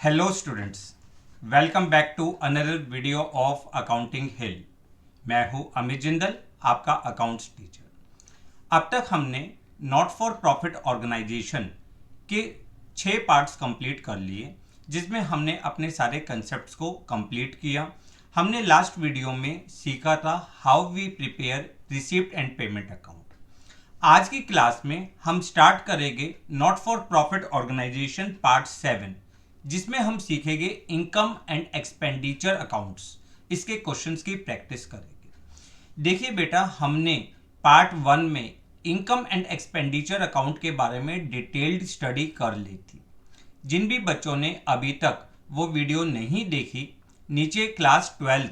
Hello students, welcome back to another video of accounting hill. मैं हूं अमित जिंदल, आपका accounts teacher. अब तक हमने नॉट फॉर प्रॉफिट ऑर्गेनाइजेशन के 6 पार्ट्स कंप्लीट कर लिए, जिसमें हमने अपने सारे कंसेप्ट्स को कंप्लीट किया। हमने लास्ट वीडियो में सीखा था how we prepare receipt and payment account. आज की क्लास में हम स्टार्ट करेंगे not for profit organisation part 7, जिसमें हम सीखेंगे इनकम एंड एक्सपेंडिचर अकाउंट्स। इसके क्वेश्चंस की प्रैक्टिस करेंगे। देखिए बेटा, हमने पार्ट 1 में इनकम एंड एक्सपेंडिचर अकाउंट के बारे में डिटेल्ड स्टडी कर ली थी। जिन भी बच्चों ने अभी तक वो वीडियो नहीं देखी, नीचे क्लास 12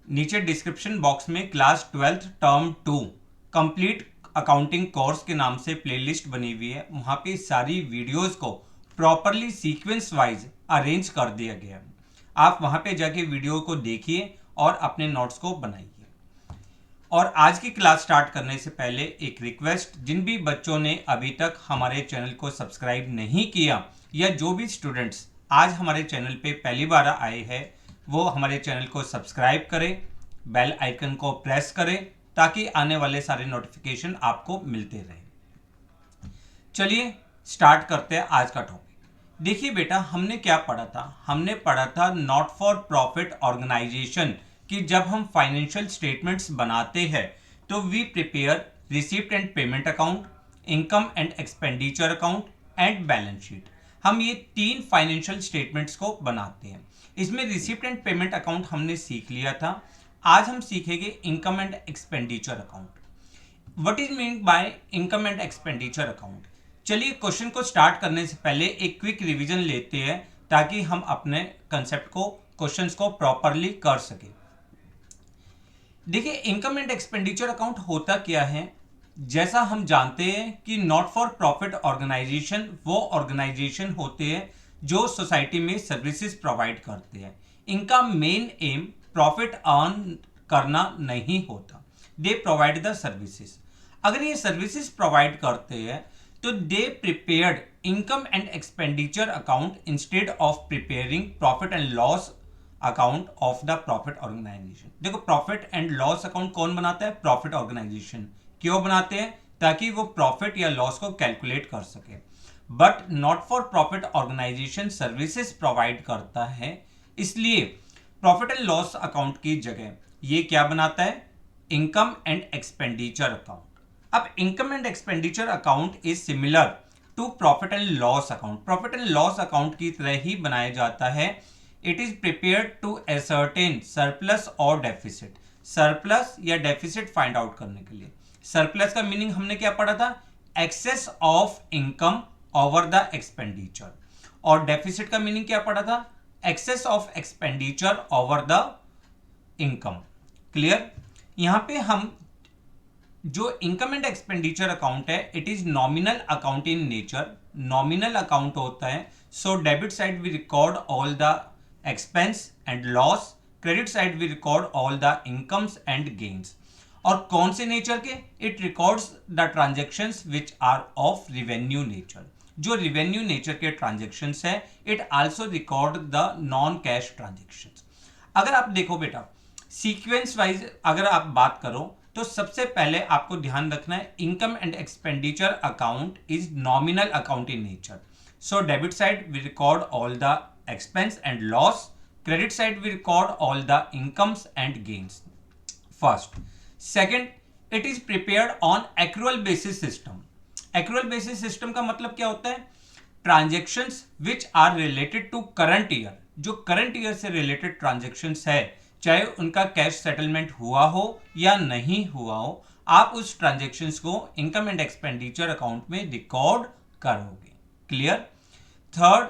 नीचे डिस्क्रिप्शन बॉक्स में class 12 term 2 complete accounting course के नाम से प्लेलिस्ट बनी हुई है। वहाँ पे सारी वीडियोस को प्रॉपरली सीक्वेंस वाइज अरेंज कर दिया गया है। आप वहाँ पे जाके वीडियो को देखिए और अपने नोट्स को बनाइए। और आज की क्लास स्टार्ट करने से पहले एक रिक्वेस्ट, जिन भी बच्चों ने अभी तक हमारे चैनल को सब्सक्राइब नहीं किया या जो भी स्टूडेंट्स आज हमारे चैनल पे पहली बार आए हैं, वो हमारे चैनल को सब्सक्राइब करें, बेल आइकन को प्रेस करें ताकि आने वाले सारे नोटिफिकेशन आपको मिलते रहे। चलिए स्टार्ट करते हैं आज का टॉपिक। देखिए बेटा, हमने क्या पढ़ा था? हमने पढ़ा था नॉट फॉर प्रॉफिट ऑर्गेनाइजेशन कि जब हम फाइनेंशियल स्टेटमेंट्स बनाते हैं तो we prepare receipt and payment account, income and expenditure account and balance sheet. हम ये 3 फाइनेंशियल स्टेटमेंट्स को बनाते हैं। इसमें रिसीप्ट एंड पेमेंट अकाउंट हमने सीख लिया था। आज हम सीखेंगे income and expenditure account. What is mean by income and expenditure account? चलिए क्वेश्चन को स्टार्ट करने से पहले एक क्विक रिवीजन लेते हैं ताकि हम अपने कंसेप्ट को, क्वेश्चंस को प्रॉपरली कर सके। देखिए, इनकम एंड एक्सपेंडिचर अकाउंट होता क्या है? जैसा हम जानते हैं कि नॉट फॉर प्रॉफिट ऑर्गेनाइजेशन वो ऑर्गेनाइजेशन होते हैं जो सोसाइटी में सर्विसेज प्रोवाइड करते हैं। इनका मेन एम प्रॉफिट अर्न करना नहीं होता। They provide the services. अगर ये सर्विसेज प्रोवाइड करते हैं तो they prepared income and expenditure account instead of preparing profit and loss account of the profit organisation. देखो, प्रॉफिट एंड लॉस अकाउंट कौन बनाता है? Profit organisation. क्यों बनाते हैं? ताकि वो प्रॉफिट या लॉस को कैलकुलेट कर सके। But not for profit organisation services provide करता है, इसलिए प्रॉफिट एंड लॉस अकाउंट की जगह ये क्या बनाता है? Income and expenditure account. अब income and expenditure account is similar to profit and loss account. Profit and loss account की तरह ही बनाया जाता है। It is prepared to ascertain surplus और डेफिसिट। सरप्लस या डेफिसिट फाइंड आउट करने के लिए। सरप्लस का मीनिंग हमने क्या पढ़ा था? Excess of income over the expenditure. और डेफिसिट का मीनिंग क्या पढ़ा था? Excess of expenditure over the income. Clear? यहां पे हम जो इनकम एंड एक्सपेंडिचर अकाउंट है, it is nominal account in nature. Nominal account होता है, so debit side we record all the expense and loss, credit side we record all the incomes and gains. और कौन से nature के? It records the transactions which are of revenue nature. जो revenue nature के transactions है, it also record the non cash transactions. अगर आप देखो बेटा, सीक्वेंस वाइज अगर आप बात करो तो सबसे पहले आपको ध्यान रखना है income and expenditure account is nominal account in nature. So debit side we record all the expense and loss, credit side we record all the incomes and gains. First. Second, it is prepared on accrual basis system. Accrual basis system का मतलब क्या होता है? Transactions which are related to current year. जो current year से related transactions है, चाहे उनका कैश सेटलमेंट हुआ हो या नहीं हुआ हो, आप उस ट्रांजेक्शन्स को इनकम एंड एक्सपेंडिचर अकाउंट में रिकॉर्ड करोगे। क्लियर? थर्ड,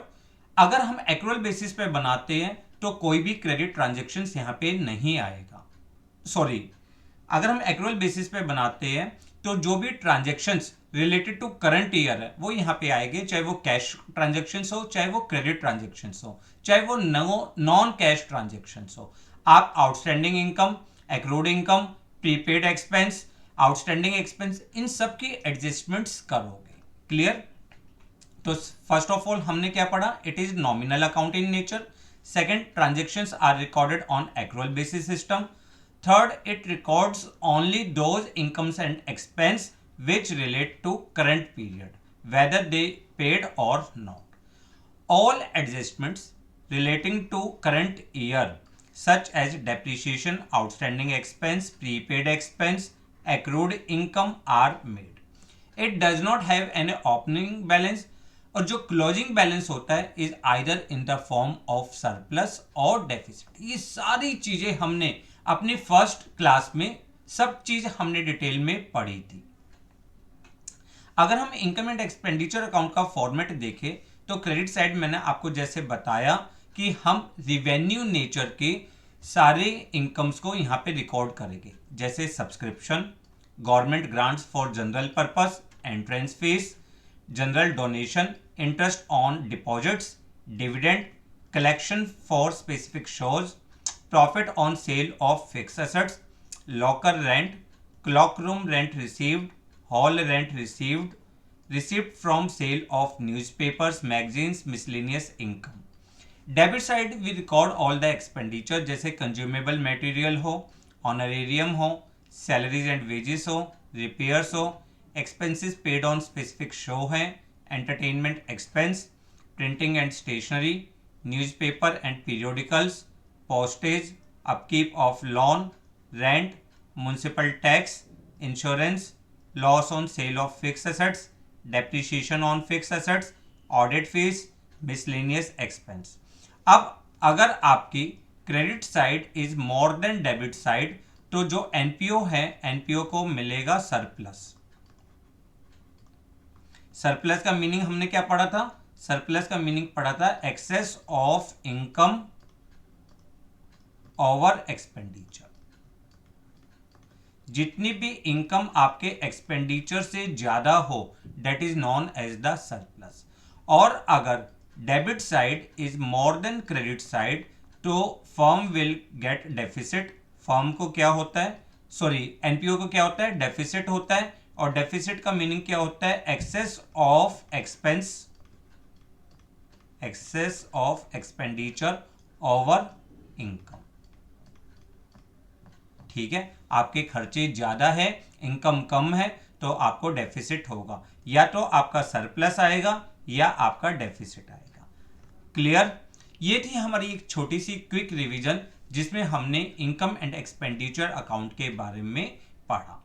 अगर हम एक्रूअल बेसिस पे बनाते हैं तो कोई भी क्रेडिट ट्रांजेक्शन्स यहां पे नहीं आएगा। सॉरी, अगर हम एक्रूअल बेसिस पे बनाते हैं तो जो भी transactions related to current year है वो यहाँ पे आएंगे, चाहे वो कैश ट्रांजेक्शन्स हो, चाहे वो क्रेडिट ट्रांजेक्शन्स हो, चाहे वो नॉन कैश ट्रांजेक्शन्स हो। आप outstanding income, accrued income, prepaid expense, outstanding expense, इन सब की एडजस्टमेंट्स करोगे। क्लियर? तो फर्स्ट ऑफ ऑल हमने क्या पढ़ा, it is nominal account in nature. Second, transactions are recorded on accrual basis system. Third, it records only those incomes and expense which relate to current period, whether they paid or not. All adjustments relating to current year, such as depreciation, outstanding expense, prepaid expense, accrued income, are made. It does not have any opening balance, और जो closing balance होता है is either in the form of surplus और deficit. ये सारी चीजें हमने अपनी फर्स्ट क्लास में सब चीज हमने डिटेल में पढ़ी थी. अगर हम इनकम एंड एक्सपेंडिचर अकाउंट का फॉर्मेट देखें तो क्रेडिट साइड मैंने आपको जैसे बताया कि हम रिवेन्यू नेचर के सारे इनकम्स को यहाँ पे रिकॉर्ड करेंगे, जैसे subscription, government grants for general purpose, entrance fees, general donation, interest on deposits, dividend, collection for specific shows, profit on sale of fix assets, locker rent, clock room rent received, hall rent received, receipt from sale of newspapers, magazines, miscellaneous income. Debit side we record all the expenditure जैसे consumable material हो, honorarium हो, salaries and wages हो, repairs हो, expenses paid on specific show है, entertainment expense, printing and stationery, newspaper and periodicals, postage, upkeep of loan, rent, municipal tax, insurance, loss on sale of fixed assets, depreciation on fixed assets, audit fees, miscellaneous expense. अब अगर आपकी credit side is more then debit side तो जो NPO है NPO को मिलेगा surplus. Surplus का meaning हमने क्या पढ़ा था, सरप्लस का मीनिंग पढ़ा था excess of income over expenditure. जितनी भी इनकम आपके एक्सपेंडिचर से ज्यादा हो that is known as the surplus. और अगर debit side is more than credit side तो firm will get deficit. Firm को क्या होता है, सॉरी एनपीओ को क्या होता है, डेफिसिट होता है. और डेफिसिट का मीनिंग क्या होता है, excess of expense, excess of expenditure over income. ठीक है, आपके खर्चे ज्यादा है, इनकम कम है तो आपको डेफिसिट होगा, या तो आपका सरप्लस आएगा या आपका डेफिसिट आएगा. क्लियर. ये थी हमारी एक छोटी सी क्विक रिवीजन जिसमें हमने इनकम एंड एक्सपेंडिचर अकाउंट के बारे में पढ़ा.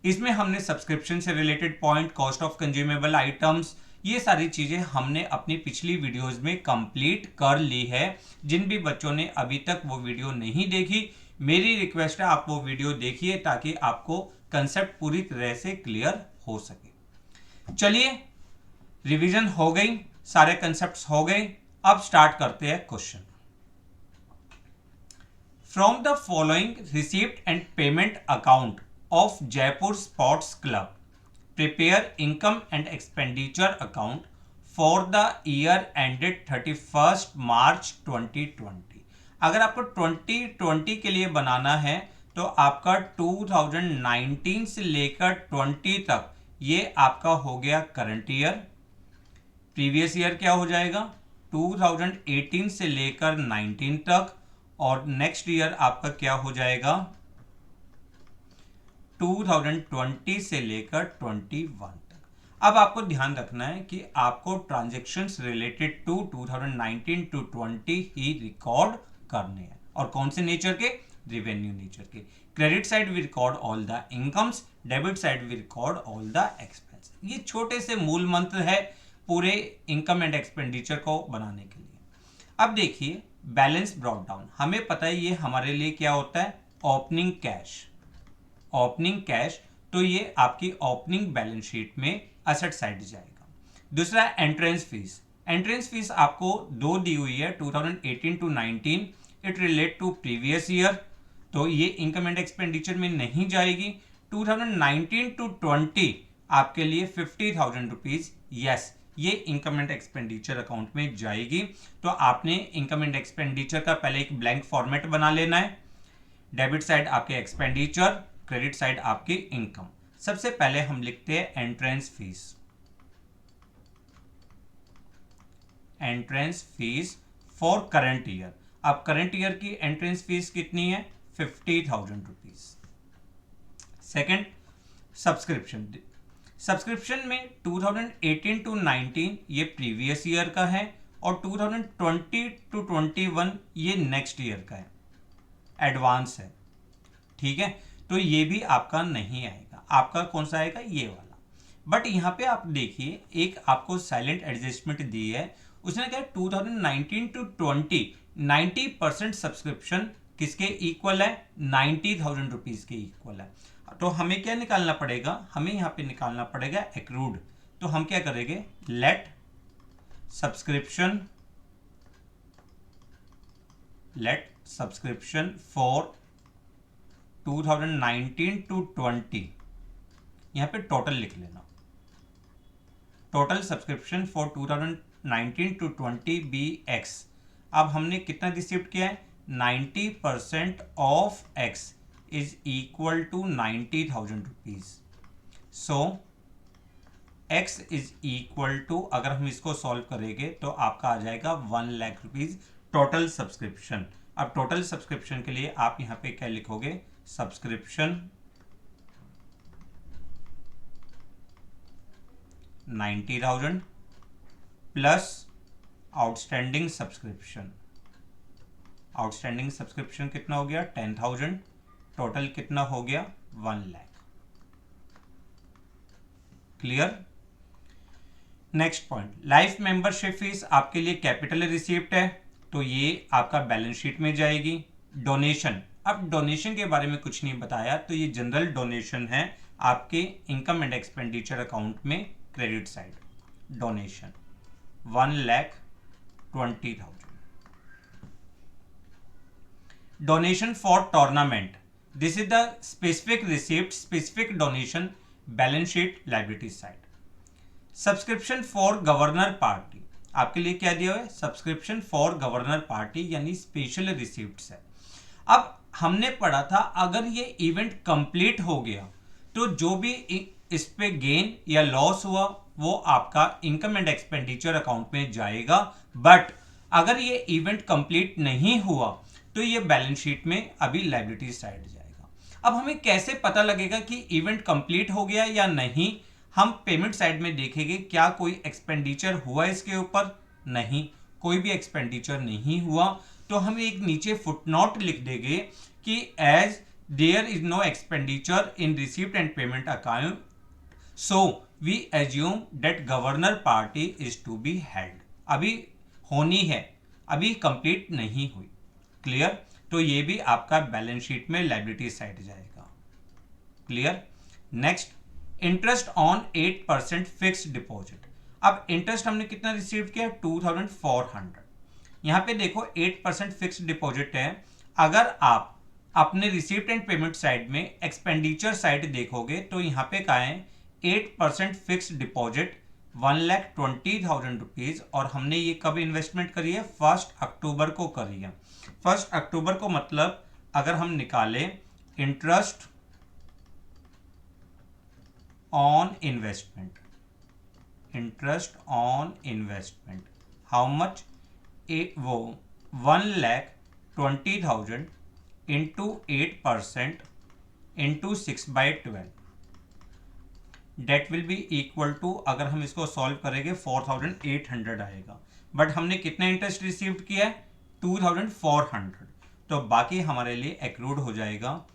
इसमें हमने सब्सक्रिप्शन से related point, cost of consumable items, ये सारी चीजें हमने अपनी पिछली वीडियोस में कंप्लीट कर ली है. जिन भी बच्चों ने अभी तक वो वीडियो नहीं देखी, मेरी रिक्वेस्ट है आप वो वीडियो देखिए ताकि आपको कंसेप्ट पूरी तरह से क्लियर हो सके. चलिए, रिवीजन हो गई, सारे कंसेप्ट्स हो गए. अब स्टार्ट करते हैं question. From the following receipt and payment account of Jaipur sports club prepare income and expenditure account for the year ended 31 मार्च 2020. अगर आपको 2020 के लिए बनाना है तो आपका 2019 से लेकर 20 तक ये आपका हो गया करंट ईयर. प्रीवियस ईयर क्या हो जाएगा, 2018 से लेकर 19 तक. और नेक्स्ट ईयर आपका क्या हो जाएगा, 2020 से लेकर 21 तक. अब आपको ध्यान रखना है कि आपको ट्रांजैक्शंस रिलेटेड टू 2019 टू 20 ही रिकॉर्ड करने हैं. और कौन से नेचर के, रिवेन्यू नेचर के. Credit side we record all the incomes, debit side we record all the expense. ये छोटे से मूल मंत्र है पूरे इनकम एंड एक्सपेंडिचर को बनाने के लिए. अब देखिए बैलेंस ब्रॉट डाउन. हमें पता है ये हमारे लिए क्या होता है, ओपनिंग कैश. ओपनिंग कैश तो ये आपकी ओपनिंग बैलेंस शीट में असेट साइड जाएगा. दूसरा एंट्रेंस फीस. एंट्रेंस फीस आपको दो दी हुई है, 2018 to 19. It relate to previous year तो ये इनकम एंड एक्सपेंडिचर में नहीं जाएगी. 2019 टू 20 आपके लिए 50,000 रुपीज, यस ये इनकम एंड एक्सपेंडिचर अकाउंट में जाएगी. तो आपने इनकम एंड एक्सपेंडिचर का पहले एक ब्लैंक फॉर्मेट बना लेना है. डेबिट साइड आपके एक्सपेंडिचर, क्रेडिट साइड आपकी इनकम. सबसे पहले हम लिखते हैं entrance fees. Entrance fees for current year. अब करंट ईयर की एंट्रेंस फीस कितनी है? 50,000 रुपीज। Second, subscription. सब्सक्रिप्शन में 2018 टू 19 ये प्रीवियस ईयर का है और 2020 टू 21 ये नेक्स्ट ईयर का है, एडवांस है। ठीक है, तो ये भी आपका नहीं आएगा। आपका कौन सा आएगा? ये वाला। बट यहाँ पे आप देखिए, एक आपको साइलेंट एडजस्टमेंट दी है। उसने क्या 2019 टू 20 90% सब्सक्रिप्शन किसके इक्वल है? 90,000 रुपीज के इक्वल है। तो हमें क्या निकालना पड़ेगा? हमें यहाँ पे निकालना पड़ेगा एक्रूड। तो हम क्या करेंगे? लेट सब्सक्रिप्शन फॉर 2019 टू 20, यहाँ पे टोटल लिख लेना। Total subscription for 2019 to 20 be x. अब हमने कितना रिसीव किया है? 90% of x is equal to 90,000 rupees. So x is equal to, अगर हम इसको सॉल्व करेंगे तो आपका आ जाएगा 1 लाख रुपीज टोटल सब्सक्रिप्शन। अब टोटल सब्सक्रिप्शन के लिए आप यहाँ पे क्या लिखोगे? Subscription 90,000 plus outstanding subscription. Outstanding subscription कितना हो गया? 10,000। टोटल कितना हो गया? 1 lakh. Clear? Next point, life membership fees आपके लिए कैपिटल रिसीप्ट है, तो ये आपका बैलेंस शीट में जाएगी। डोनेशन, अब डोनेशन के बारे में कुछ नहीं बताया, तो ये जनरल डोनेशन है आपके इनकम एंड एक्सपेंडिचर अकाउंट में credit side. Donation 1,20,000। Donation for tournament, this is the specific receipt, specific donation, balance sheet liability side. Subscription for governor party, आपके लिए क्या दिया हुआ है? सब्सक्रिप्शन फॉर गवर्नर पार्टी यानी स्पेशल रिसिप्ट्स है। अब हमने पढ़ा था अगर ये इवेंट कंप्लीट हो गया तो जो भी इस पे गेन या लॉस हुआ वो आपका इनकम एंड एक्सपेंडिचर अकाउंट में जाएगा। बट अगर ये इवेंट कंप्लीट नहीं हुआ तो ये बैलेंस शीट में अभी लायबिलिटी साइड जाएगा। अब हमें कैसे पता लगेगा कि इवेंट कंप्लीट हो गया या नहीं? हम पेमेंट साइड में देखेंगे क्या कोई एक्सपेंडिचर हुआ इसके ऊपर? नहीं, कोई भी एक्सपेंडिचर नहीं हुआ। तो हम एक नीचे फुटनोट लिख देंगे कि as there is no expenditure in receipt and payment account, so we assume that governor party is to be held. अभी होनी है, अभी कंप्लीट नहीं हुई। क्लियर? तो ये भी आपका बैलेंस शीट में लायबिलिटी साइड जाएगा। Clear? Next, interest on 8% fixed deposit. अब इंटरेस्ट हमने कितना रिसीव किया? 2,400। यहां पे देखो 8% फिक्स्ड डिपॉजिट है। अगर आप अपने रिसीप्ट एंड पेमेंट साइड में एक्सपेंडिचर साइड देखोगे तो यहां पे क्या है? 8% फिक्स्ड डिपॉजिट 1,20,000 रुपीज। और हमने ये कब इन्वेस्टमेंट करी है? 1 अक्टूबर को करी है। 1 अक्टूबर को मतलब अगर हम निकालें interest on investment, interest on investment how much? वो 1,20,000 into 8% into 6/12 that will be equal to, अगर हम इसको सॉल्व करेंगे 4,800 आएगा। बट हमने कितना इंटरेस्ट रिसीव किया है? 2,400। तो बाकी हमारे लिए एक्रूड हो जाएगा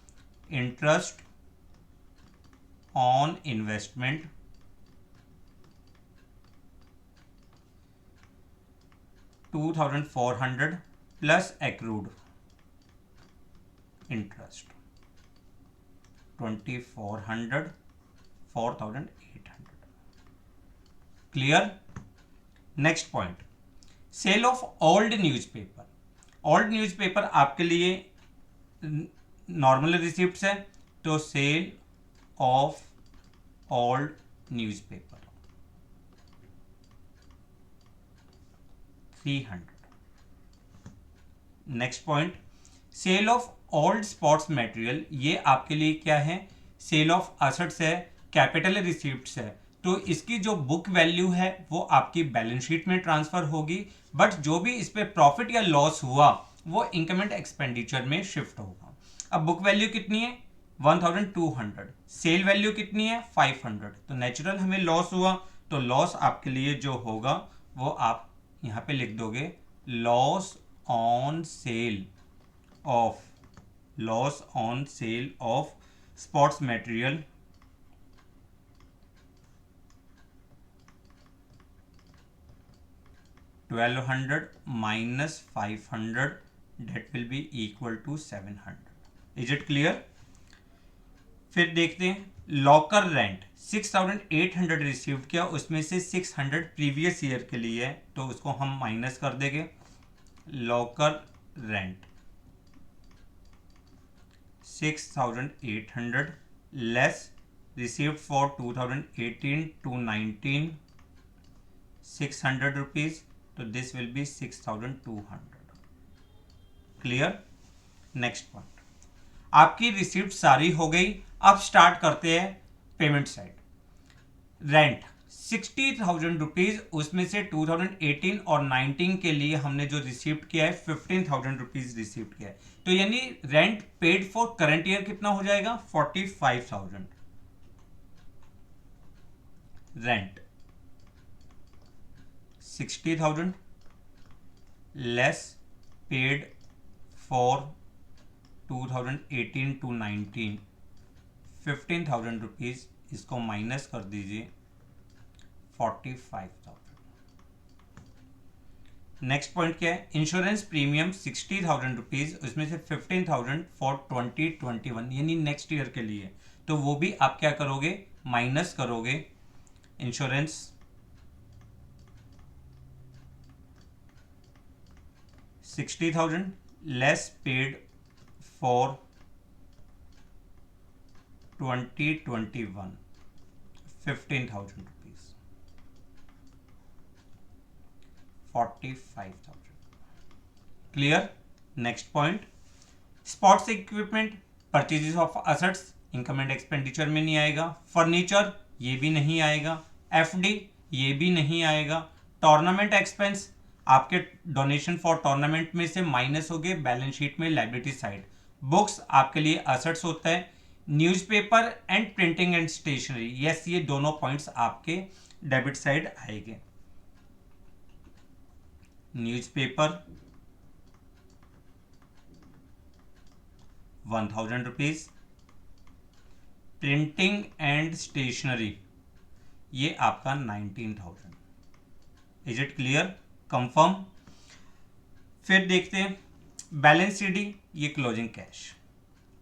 interest on investment 2,400 plus accrued interest 2,400 4,800। Clear? Next point, sale of old newspaper. Old newspaper आपके लिए नॉर्मल रिसिप्ट्स है, तो sale of old newspaper 300। Next point, sale of old sports material, ये आपके लिए क्या है? सेल ऑफ असेट्स है, कैपिटल रिसिप्ट्स है। तो इसकी जो बुक वैल्यू है वो आपकी बैलेंस शीट में ट्रांसफर होगी, बट जो भी इस पे प्रॉफिट या लॉस हुआ वो इनकम एंड एक्सपेंडिचर में शिफ्ट होगा। अब बुक वैल्यू कितनी है 1200, सेल वैल्यू कितनी है 500, तो नेचुरल हमें लॉस हुआ, तो लॉस आपके लिए जो होगा वो आप यहां पे लिख दोगे loss on sale of sports material $1200 minus 500, that will be equal to 700. Is it clear? फिर देखते हैं लॉकर रेंट 6800 रिसीव किया, उसमें से 600 प्रीवियस ईयर के लिए है, तो उसको हम माइनस कर देंगे। Locker rent 6800 less received for 2018 to 19 600 rupees, तो this will B 6200। Clear? Next point, आपकी रिसीप्ट सारी हो गई। अब स्टार्ट करते हैं पेमेंट साइड। रेंट 60,000 रुपीज, उसमें से 2018 और 19 के लिए हमने जो रिसीप्ट किया है 15,000 रुपीज रिसीप्ट किया है, तो यानी rent paid for current year कितना हो जाएगा 45,000। Rent 60,000 less paid for 2018 to 19 15,000 rupees, इसको माइनस कर दीजिए 45,000। नेक्स्ट पॉइंट क्या है, इंश्योरेंस प्रीमियम 60,000 रुपीज, उसमें से 15,000 फॉर 2021 यानी नेक्स्ट ईयर के लिए, तो वो भी आप क्या करोगे माइनस करोगे। Insurance 60,000 less paid for 2021 15,000 rupees 45,000। Clear? Next point, sports equipment purchases of assets income and expenditure में नहीं आएगा। फर्नीचर ये भी नहीं आएगा। एफडी ये भी नहीं आएगा। टूर्नामेंट एक्सपेंस आपके डोनेशन फॉर टूर्नामेंट में से माइनस हो गए बैलेंस शीट में लायबिलिटी साइड। बुक्स आपके लिए असेट्स होता है। Newspaper and printing and stationery, yes ये दोनों पॉइंट्स आपके डेबिट साइड आएंगे। Newspaper 1,000 rupees, printing and stationery ये आपका 19,000। Is it clear? कंफर्म। फिर देखते हैं बैलेंस सीडी, ये क्लोजिंग कैश।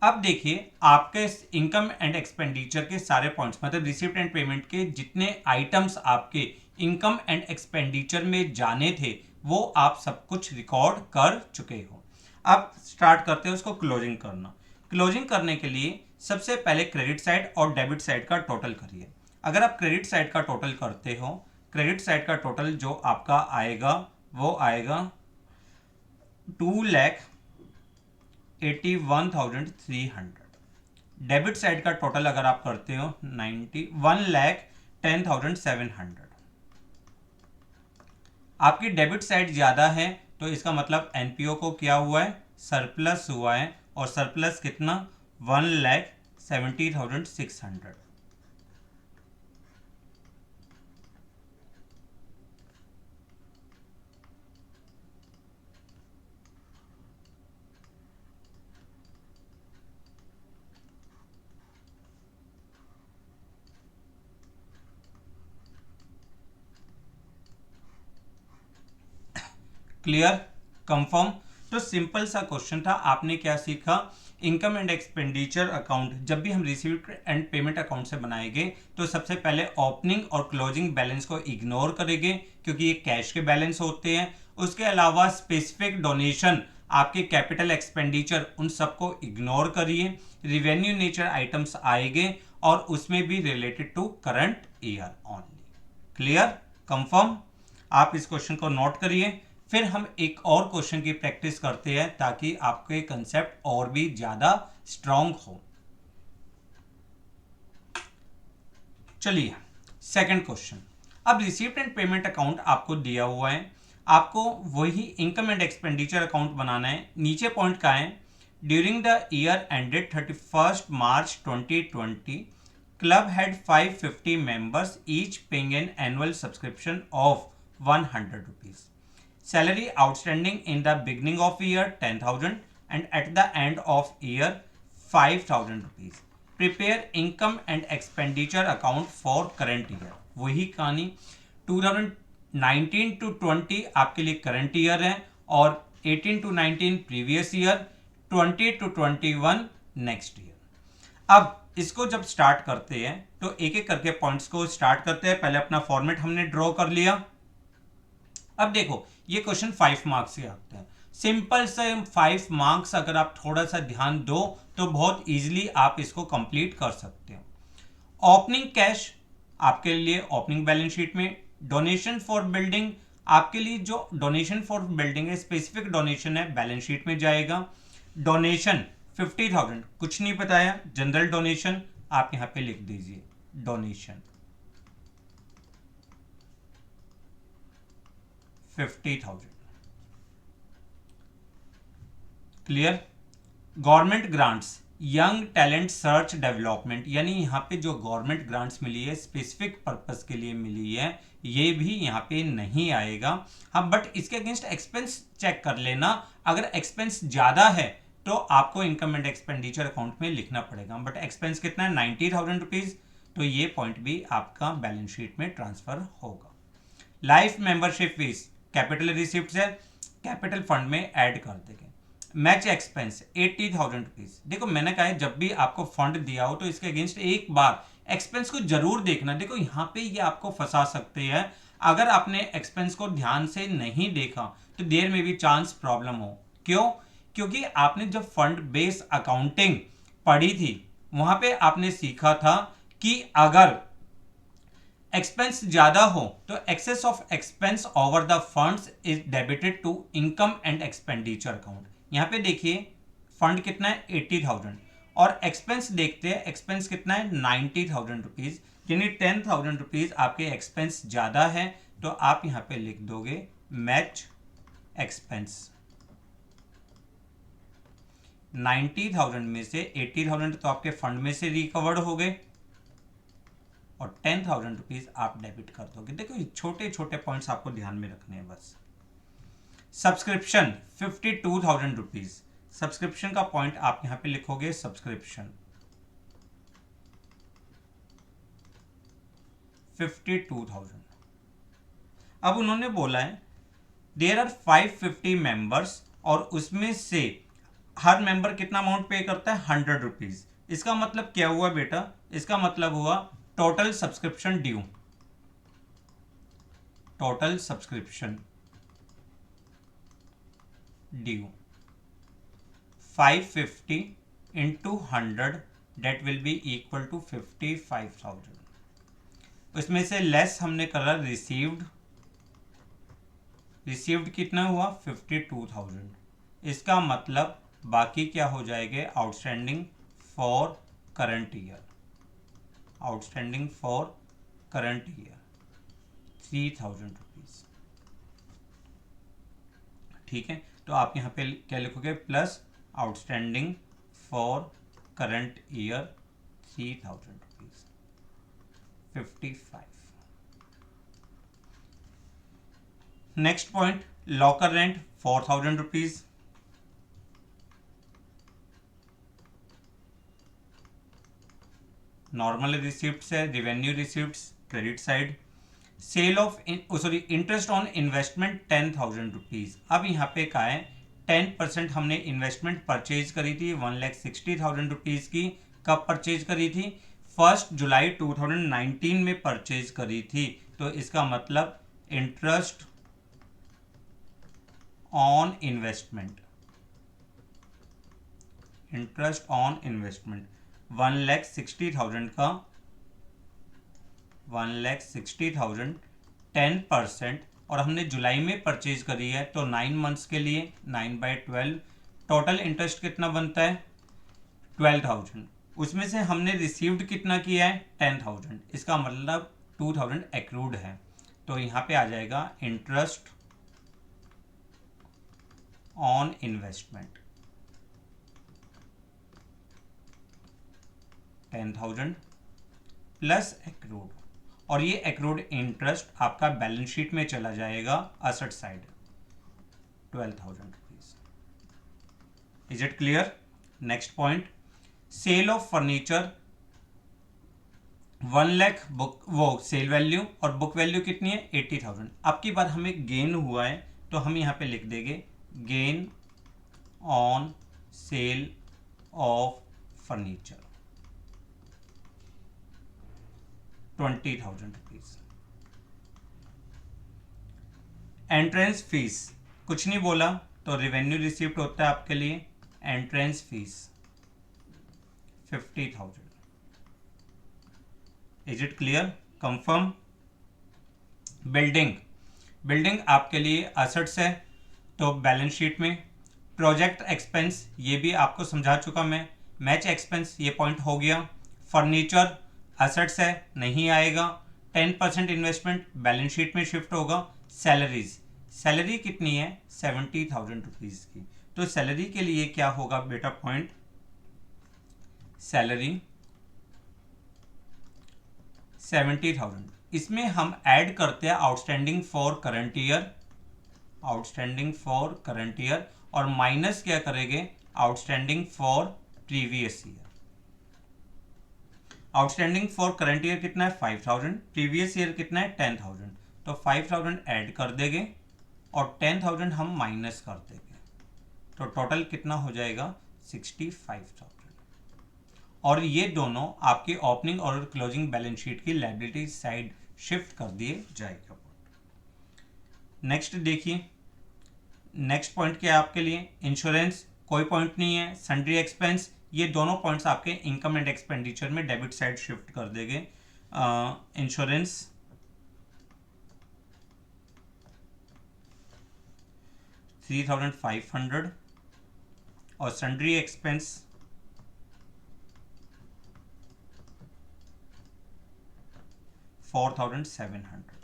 अब देखिए आपके इनकम एंड एक्सपेंडिचर के सारे पॉइंट्स, मतलब रिसिप्ट एंड पेमेंट के जितने आइटम्स आपके इनकम एंड एक्सपेंडिचर में जाने थे वो आप सब कुछ रिकॉर्ड कर चुके हो। अब स्टार्ट करते हैं उसको क्लोजिंग करना। क्लोजिंग करने के लिए सबसे पहले क्रेडिट साइड और डेबिट साइड का टोटल करिए। अगर आप क्रेडिट साइड का टोटल करते हो, क्रेडिट साइड का टोटल जो आपका आएगा वो आएगा 2,81,300। डेबिट साइड का टोटल अगर आप करते हो 1,10,700। आपकी डेबिट साइड ज्यादा है तो इसका मतलब एनपीओ को क्या हुआ है सरप्लस हुआ है, और सरप्लस कितना 1,70,600। क्लियर? कंफर्म? तो सिंपल सा क्वेश्चन था। आपने क्या सीखा, इनकम एंड एक्सपेंडिचर अकाउंट जब भी हम रिसीव्ड एंड पेमेंट अकाउंट से बनाएंगे तो सबसे पहले ओपनिंग और क्लोजिंग बैलेंस को इग्नोर करेंगे क्योंकि ये कैश के बैलेंस होते हैं। उसके अलावा स्पेसिफिक डोनेशन, आपके कैपिटल एक्सपेंडिचर, उन सबको इग्नोर करिए। रिवेन्यू नेचर आइटम्स आएंगे और उसमें भी related to current year only. Clear? Confirm? आप इस क्वेश्चन को नोट करिए। फिर हम एक और क्वेश्चन की प्रैक्टिस करते हैं ताकि आपके कंसेप्ट और भी ज्यादा स्ट्रांग हो। चलिए सेकंड क्वेश्चन, अब रिसीप्ट एंड पेमेंट अकाउंट आपको दिया हुआ है, आपको वही इनकम एंड एक्सपेंडिचर अकाउंट बनाना है। नीचे पॉइंट का है, during the year ended 31 March 2020 club had 550 members each paying an annual subscription of 100 rupees. Salary outstanding in the beginning of year 10,000 and at the end of year 5,000 rupees. Prepare income and expenditure account for current year. वही कहानी, 2019 to 20 आपके लिए current year है और 18 to 19 previous year, 20 to 21 next year. अब इसको जब start करते हैं तो एक एक करके पॉइंट्स को स्टार्ट करते हैं। पहले अपना फॉर्मेट हमने ड्रॉ कर लिया। अब देखो ये क्वेश्चन 5 मार्क्स से आते हैं। सिंपल से 5 मार्क्स अगर आप थोड़ा सा ध्यान दो तो बहुत इजीली आप इसको कंप्लीट कर सकते हो। ओपनिंग कैश आपके लिए ओपनिंग बैलेंस शीट में, डोनेशन फॉर बिल्डिंग आपके लिए जो डोनेशन फॉर बिल्डिंग है स्पेसिफिक डोनेशन है बैलेंस शीट में जाएगा। डोनेशन 50,000 कुछ नहीं बताया, जनरल डोनेशन आप यहां पे लिख दीजिए donation 50,000। Clear. Government grants young talent search development, यानी यहाँ पे जो गवर्नमेंट ग्रांट्स मिली है स्पेसिफिक पर्पस के लिए मिली है, ये भी यहाँ पे नहीं आएगा। हाँ बट इसके अगेंस्ट एक्सपेंस चेक कर लेना, अगर एक्सपेंस ज़्यादा है तो आपको इनकम एंड एक्सपेंडिचर अकाउंट में लिखना पड़ेगा। बट एक्सपेंस कितना है 90,000 रुपीज़, तो ये पॉइंट भी आपका बैलेंस शीट में ट्रांसफर होगा। Life membership fees capital receipt है, कैपिटल फंड में ऐड कर देंगे। Match expense 80,000 rupees. देखो मैंने कहा है जब भी आपको फंड दिया हो तो इसके अगेंस्ट एक बार एक्सपेंस को जरूर देखना। देखो यहाँ पे ये आपको फंसा सकते हैं, अगर आपने एक्सपेंस को ध्यान से नहीं देखा तो देर में भी चांस प्रॉब्लम हो। क्यों? क्योंकि आपने जब फंड बेस अकाउंटिंग पढ़ी थी वहां पे आपने सीखा था कि अगर एक्सपेंस ज्यादा हो तो excess of expense over the funds is debited to income and expenditure account. यहां पे देखिए फंड कितना है 80,000 और एक्सपेंस देखते हैं, एक्सपेंस कितना है 90,000 रुपीज, यानी 10,000 रुपीज आपके एक्सपेंस ज्यादा है तो आप यहां पे लिख दोगे मैच एक्सपेंस। 90,000 में से 80,000 तो आपके फंड में से रिकवर्ड हो गए और 10,000 रुपीज आप डेबिट कर दोगे। देखो ये छोटे छोटे पॉइंट्स आपको ध्यान में रखने हैं बस। सब्सक्रिप्शन 52,000 रुपीज, सब्सक्रिप्शन का पॉइंट आप यहां पे लिखोगे सब्सक्रिप्शन 52,000। अब उन्होंने बोला है देयर आर 550 मेंबर्स और उसमें से हर मेंबर कितना अमाउंट पे करता है 100 रुपीज। इसका मतलब क्या हुआ बेटा? इसका मतलब हुआ total subscription due, total subscription due 550 into 100 that will be equal to 55,000। उसमें से लेस हमने करा रिसीव्ड, रिसीव्ड कितना हुआ 52,000। इसका मतलब बाकी क्या हो जाएंगे outstanding for current year, outstanding for current year 3,000 rupees. ठीक है, तो आप यहां पे क्या लिखोगे plus outstanding for current year 3,000 rupees 55। Next point locker rent 4,000 rupees. Normal receipts है, revenue receipts credit side. Sale of interest on investment 10,000 rupees. अब यहाँ पे क्या है 10% हमने इन्वेस्टमेंट परचेज करी थी 1,60,000 रुपीज की। कब परचेज करी थी? 1 जुलाई 2019 में परचेज करी थी। तो इसका मतलब interest on investment, interest on investment 1,60,000 का 1,60,000 10%, और हमने जुलाई में परचेज करी है तो 9 मंथ्स के लिए 9/12 टोटल इंटरेस्ट कितना बनता है 12,000। उसमें से हमने रिसीव्ड कितना किया है 10,000। इसका मतलब 2000 एक्रूड है, तो यहाँ पे आ जाएगा interest on investment 10,000 plus accrued, और ये एक्रूड इंटरेस्ट आपका बैलेंस शीट में चला जाएगा asset side 12,000 rupees. Is it clear? Next point, sale of furniture 1 lakh book वो सेल वैल्यू और बुक वैल्यू कितनी है 80,000। अब की बार हमें गेन हुआ है तो हम यहाँ पे लिख देंगे gain on sale of furniture 20,000 rupees. Entrance fees कुछ नहीं बोला तो रेवेन्यू रिसीव्ड होता है आपके लिए, entrance fees 50,000। Is it clear? Confirm. Building आपके लिए असेट्स है तो बैलेंस शीट में। प्रोजेक्ट एक्सपेंस ये भी आपको समझा चुका मैं। मैच एक्सपेंस ये पॉइंट हो गया। फर्नीचर असेट्स है, नहीं आएगा। 10% इन्वेस्टमेंट बैलेंस शीट में शिफ्ट होगा। सैलरी कितनी है 70,000 रुपीज की, तो सैलरी के लिए क्या होगा बेटा पॉइंट, सैलरी 70,000। इसमें हम ऐड करते हैं आउटस्टैंडिंग फॉर करंट ईयर, और माइनस क्या करेंगे outstanding for previous year. Outstanding for current year कितना है 5,000, प्रीवियस ईयर कितना है 10,000, तो 5,000 ऐड कर देंगे और 10,000 हम माइनस कर देंगे, तो टोटल कितना हो जाएगा 65,000। और ये दोनों आपके ओपनिंग और क्लोजिंग बैलेंस शीट की लायबिलिटी साइड शिफ्ट कर दिए जाएगा। नेक्स्ट देखिए, नेक्स्ट पॉइंट क्या है आपके लिए, इंश्योरेंस कोई पॉइंट नहीं है। सन्ड्री एक्सपेंस ये दोनों पॉइंट्स आपके इनकम एंड एक्सपेंडिचर में डेबिट साइड शिफ्ट कर देंगे। इंश्योरेंस 3,500 और sundry expense 4,700।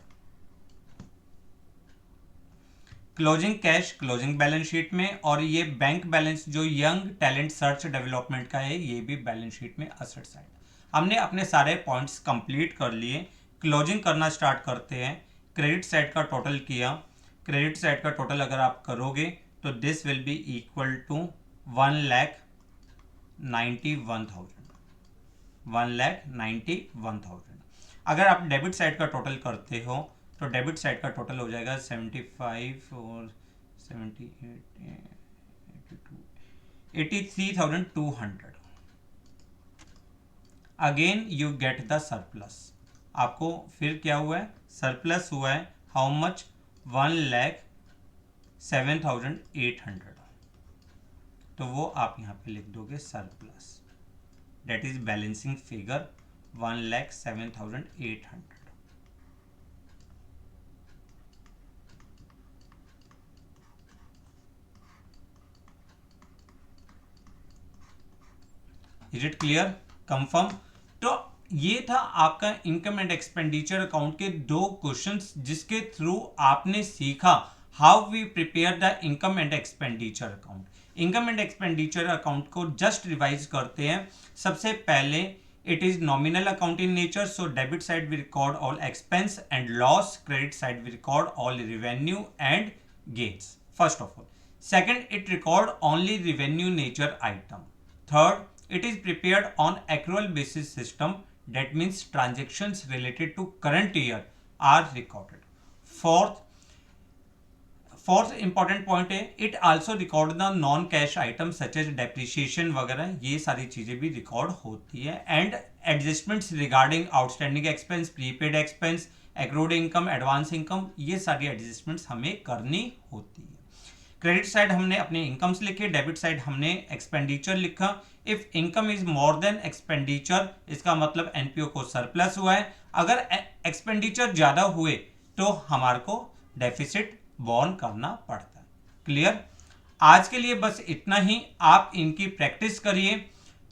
Closing cash closing balance sheet में, और ये बैंक बैलेंस जो यंग टैलेंट सर्च डेवलपमेंट का है ये भी बैलेंस शीट में असेट साइड। हमने अपने सारे पॉइंट्स कंप्लीट कर लिए। क्लोजिंग करना स्टार्ट करते हैं। क्रेडिट साइड का टोटल किया, क्रेडिट साइड का टोटल अगर आप करोगे तो this will be equal to 1,91,000। अगर आप डेबिट साइड का टोटल करते हो तो डेबिट साइड का टोटल हो जाएगा 75 और 78 83,200। Again you get the surplus. आपको फिर क्या हुआ है सरप्लस हुआ है, हाउ मच 1,07,800, तो वो आप यहाँ पे लिख दोगे surplus, that is balancing figure 1,07,800। Is it clear? Confirm. तो ये था आपका इनकम एंड एक्सपेंडिचर अकाउंट के 2 क्वेश्चंस जिसके थ्रू आपने सीखा how we prepare the income and expenditure account. Income and expenditure account को जस्ट रिवाइज करते हैं। सबसे पहले it is nominal account in nature, so debit side we record all expense and loss, credit side we record all revenue and gains, first of all. Second, it record only revenue nature item. Third, it is prepared on accrual basis system, that means transactions related to current year are recorded. fourth important point है, it also record the non cash items such as depreciation वगैरह, ये सारी चीजें भी record होती है। And adjustments regarding outstanding expense, prepaid expense, accrued income, advance income, ये सारी एडजस्टमेंट्स हमें करनी होती है। क्रेडिट साइड हमने अपने इनकम्स लिखे, डेबिट साइड हमने एक्सपेंडिचर लिखा। If income is more then expenditure, इसका मतलब एनपीओ को सरप्लस हुआ है। अगर एक्सपेंडिचर ज्यादा हुए तो हमारे को डेफिसिट बॉर्न करना पड़ता है। क्लियर? आज के लिए बस इतना ही। आप इनकी प्रैक्टिस करिए।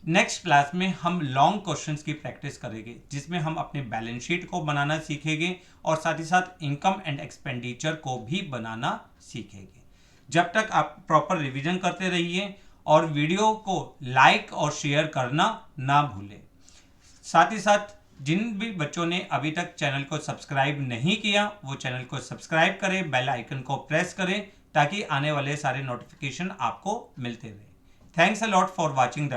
नेक्स्ट क्लास में हम लॉन्ग क्वेश्चंस की प्रैक्टिस करेंगे, जिसमें हम अपने बैलेंस शीट को बनाना सीखेंगे और साथ ही साथ इनकम एंड एक्सपेंडिचर को भी बनाना सीखेंगे। जब तक आप प्रॉपर रिवीजन करते रहिए और वीडियो को लाइक और शेयर करना ना भूलें। साथ ही साथ जिन भी बच्चों ने अभी तक चैनल को सब्सक्राइब नहीं किया, वो चैनल को सब्सक्राइब करें, बेल आइकन को प्रेस करें ताकि आने वाले सारे नोटिफिकेशन आपको मिलते रहे। Thanks a lot for watching the